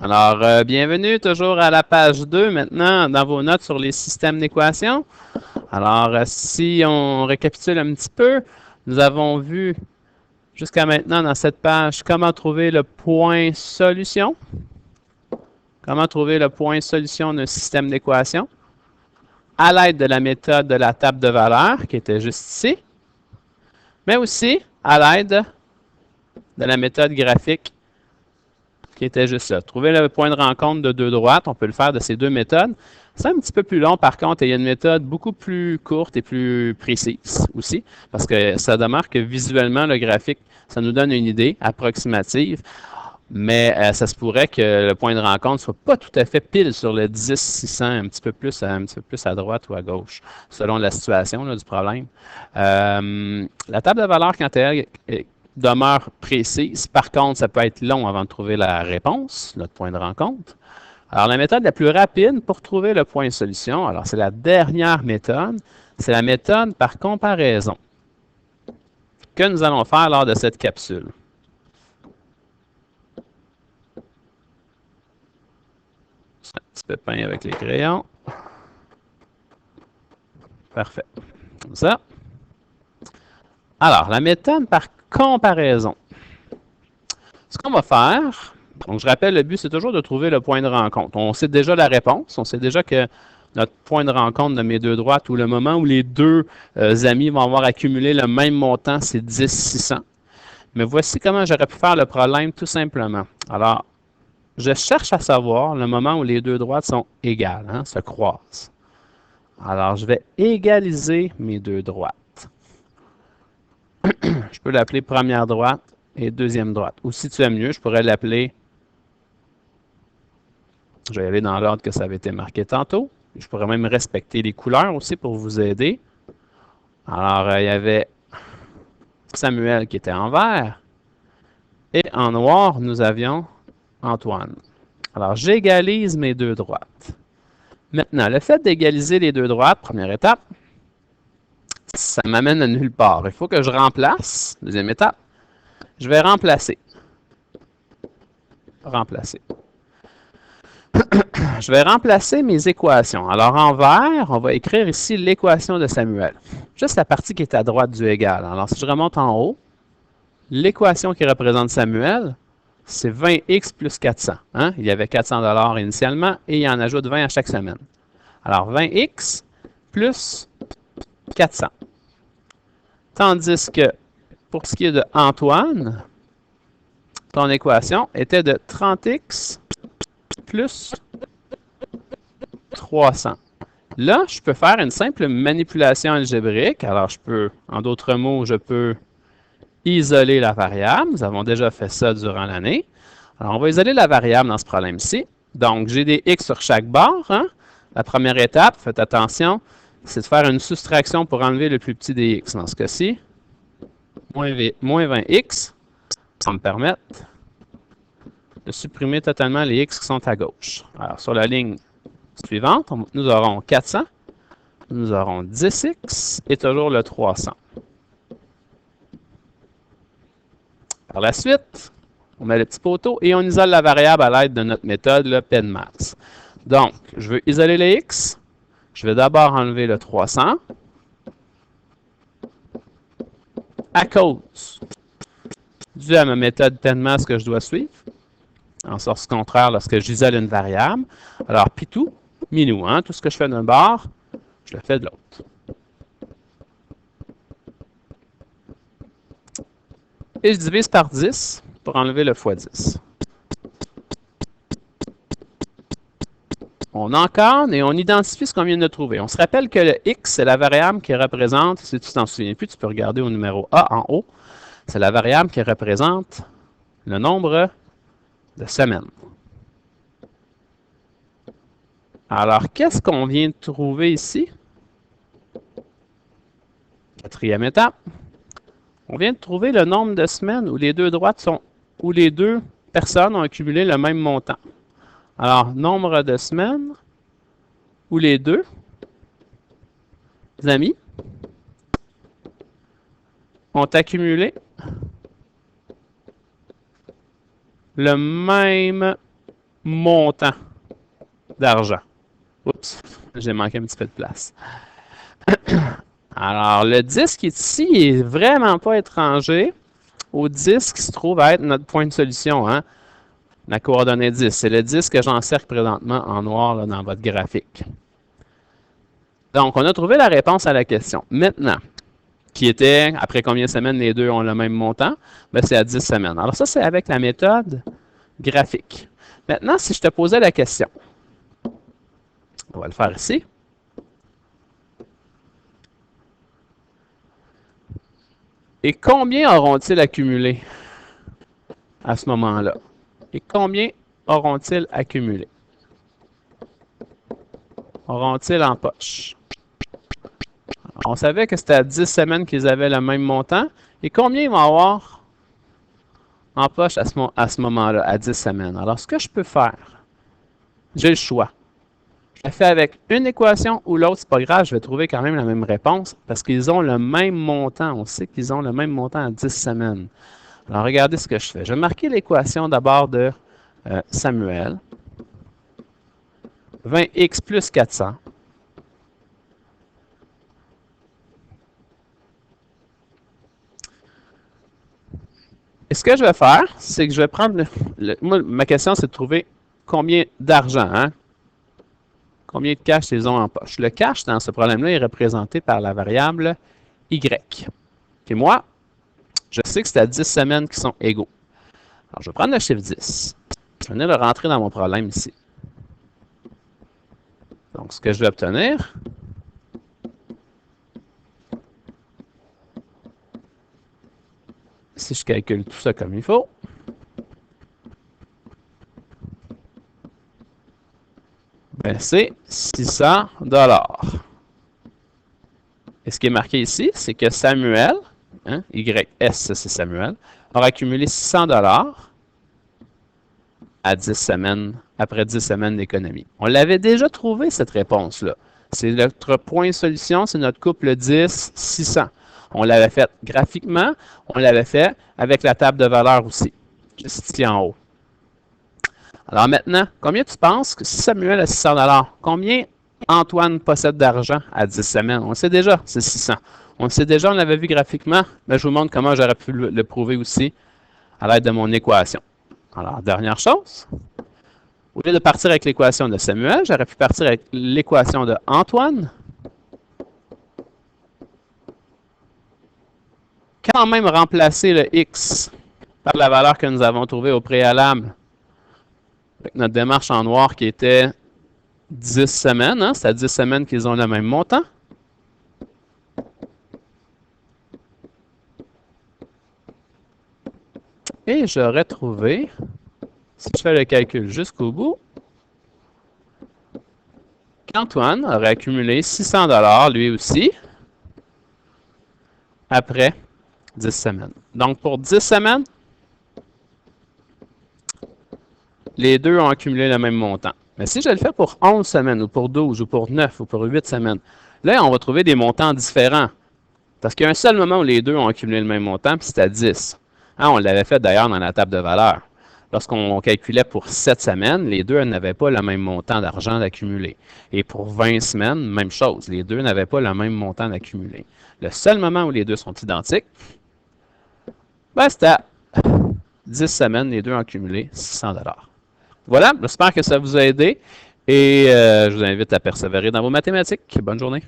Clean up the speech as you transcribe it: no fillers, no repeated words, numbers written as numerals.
Alors, bienvenue toujours à la page 2 maintenant dans vos notes sur les systèmes d'équations. Alors, si on récapitule un petit peu, nous avons vu jusqu'à maintenant dans cette page comment trouver le point solution. Comment trouver le point solution d'un système d'équations à l'aide de la méthode de la table de valeurs qui était juste ici, mais aussi à l'aide de la méthode graphique qui était juste là. Trouver le point de rencontre de deux droites, on peut le faire de ces deux méthodes. C'est un petit peu plus long, par contre, et il y a une méthode beaucoup plus courte et plus précise aussi, parce que ça demeure que visuellement, le graphique, ça nous donne une idée approximative, mais ça se pourrait que le point de rencontre ne soit pas tout à fait pile sur le 10-600, un petit peu plus à droite ou à gauche, selon la situation là, du problème. La table de valeurs, quand elle demeure précise. Par contre, ça peut être long avant de trouver la réponse, notre point de rencontre. Alors, la méthode la plus rapide pour trouver le point de solution, alors c'est la dernière méthode, c'est la méthode par comparaison que nous allons faire lors de cette capsule. Un petit pépin avec les crayons. Parfait. Comme ça. Alors, la méthode par comparaison. Ce qu'on va faire, donc je rappelle, le but, c'est toujours de trouver le point de rencontre. On sait déjà la réponse. On sait déjà que notre point de rencontre de mes deux droites, ou le moment où les deux amis vont avoir accumulé le même montant, c'est 10,600. Mais voici comment j'aurais pu faire le problème tout simplement. Alors, je cherche à savoir le moment où les deux droites sont égales, hein, se croisent. Alors, je vais égaliser mes deux droites. Je peux l'appeler première droite et deuxième droite. Ou si tu aimes mieux, je pourrais l'appeler, je vais aller dans l'ordre que ça avait été marqué tantôt. Je pourrais même respecter les couleurs aussi pour vous aider. Alors, il y avait Samuel qui était en vert. Et en noir, nous avions Antoine. Alors, j'égalise mes deux droites. Maintenant, le fait d'égaliser les deux droites, première étape, ça m'amène à nulle part. Il faut que je remplace. Deuxième étape, je vais remplacer. Remplacer. Je vais remplacer mes équations. Alors, en vert, on va écrire ici l'équation de Samuel. Juste la partie qui est à droite du égal. Alors, si je remonte en haut, l'équation qui représente Samuel, c'est 20x plus 400. Hein? Il y avait 400 $ initialement et il en ajoute 20 à chaque semaine. Alors, 20x plus 400. Tandis que pour ce qui est de Antoine, ton équation était de 30x plus 300. Là, je peux faire une simple manipulation algébrique. Alors, je peux, en d'autres mots, je peux isoler la variable. Nous avons déjà fait ça durant l'année. Alors, on va isoler la variable dans ce problème-ci. Donc, j'ai des x sur chaque barre. Hein? La première étape, faites attention, c'est de faire une soustraction pour enlever le plus petit des x. Dans ce cas-ci, moins 20x, ça va me permettre de supprimer totalement les x qui sont à gauche. Alors, sur la ligne suivante, nous aurons 400, nous aurons 10x et toujours le 300. Par la suite, on met le petit poteau et on isole la variable à l'aide de notre méthode, le PEDMAS. Donc, je veux isoler les x. Je vais d'abord enlever le 300 à cause dû à ma méthode PEDMAS que je dois suivre. En sens contraire, lorsque j'isole une variable. Alors, pitou, minou, hein, tout ce que je fais d'un bord, je le fais de l'autre. Et je divise par 10 pour enlever le fois 10. On encorne et on identifie ce qu'on vient de trouver. On se rappelle que le x, c'est la variable qui représente, si tu t'en souviens plus, tu peux regarder au numéro A en haut, c'est la variable qui représente le nombre de semaines. Alors, qu'est-ce qu'on vient de trouver ici? Quatrième étape. On vient de trouver le nombre de semaines où les deux droites sont, où les deux personnes ont accumulé le même montant. Alors, nombre de semaines où les deux amis ont accumulé le même montant d'argent. Oups, j'ai manqué un petit peu de place. Alors, le 10 qui est ici, il n'est vraiment pas étranger au 10 qui se trouve à être notre point de solution, hein? La coordonnée 10. C'est le 10 que j'encercle présentement en noir là, dans votre graphique. Donc, on a trouvé la réponse à la question. Maintenant, qui était, après combien de semaines les deux ont le même montant? Ben, c'est à 10 semaines. Alors ça, c'est avec la méthode graphique. Maintenant, si je te posais la question, on va le faire ici. Et combien auront-ils accumulé à ce moment-là? Et combien auront-ils accumulé? Auront-ils en poche? On savait que c'était à 10 semaines qu'ils avaient le même montant. Et combien ils vont avoir en poche à ce moment-là, à 10 semaines? Alors, ce que je peux faire, j'ai le choix. Je le fais avec une équation ou l'autre, c'est pas grave, je vais trouver quand même la même réponse parce qu'ils ont le même montant. On sait qu'ils ont le même montant à 10 semaines. Alors, regardez ce que je fais. Je vais marquer l'équation d'abord de Samuel. 20x plus 400. Et ce que je vais faire, c'est que je vais prendre moi, ma question, c'est de trouver combien d'argent, hein? Combien de cash ils ont en poche. Le cash, dans ce problème-là, est représenté par la variable Y. Et moi, je sais que c'est à 10 semaines qui sont égaux. Alors, je vais prendre le chiffre 10. Je vais venir le rentrer dans mon problème ici. Donc, ce que je vais obtenir, si je calcule tout ça comme il faut, ben c'est 600 $. Et ce qui est marqué ici, c'est que Samuel, hein, YS, c'est Samuel, aura accumulé 600 $ à 10 semaines, après 10 semaines d'économie. On l'avait déjà trouvé, cette réponse-là. C'est notre point de solution, c'est notre couple 10-600. On l'avait fait graphiquement, on l'avait fait avec la table de valeur aussi, juste ici en haut. Alors maintenant, combien tu penses que si Samuel a 600 $, combien Antoine possède d'argent à 10 semaines? On le sait déjà, c'est 600. On le sait déjà, on l'avait vu graphiquement, mais je vous montre comment j'aurais pu le prouver aussi à l'aide de mon équation. Alors, dernière chose, au lieu de partir avec l'équation de Samuel, j'aurais pu partir avec l'équation de Antoine. Quand même remplacer le x par la valeur que nous avons trouvée au préalable avec notre démarche en noir qui était 10 semaines. Hein? C'est à 10 semaines qu'ils ont le même montant. Et j'aurais trouvé, si je fais le calcul jusqu'au bout, qu'Antoine aurait accumulé 600 $ lui aussi après 10 semaines. Donc, pour 10 semaines, les deux ont accumulé le même montant. Mais si je le fais pour 11 semaines, ou pour 12, ou pour 9, ou pour 8 semaines, là, on va trouver des montants différents. Parce qu'il y a un seul moment où les deux ont accumulé le même montant, puis c'est à 10. Hein, on l'avait fait d'ailleurs dans la table de valeur. Lorsqu'on calculait pour 7 semaines, les deux n'avaient pas le même montant d'argent d'accumuler. Et pour 20 semaines, même chose. Les deux n'avaient pas le même montant d'accumuler. Le seul moment où les deux sont identiques, ben, c'est à 10 semaines, les deux ont accumulé 600 $. Voilà, j'espère que ça vous a aidé et je vous invite à persévérer dans vos mathématiques. Bonne journée.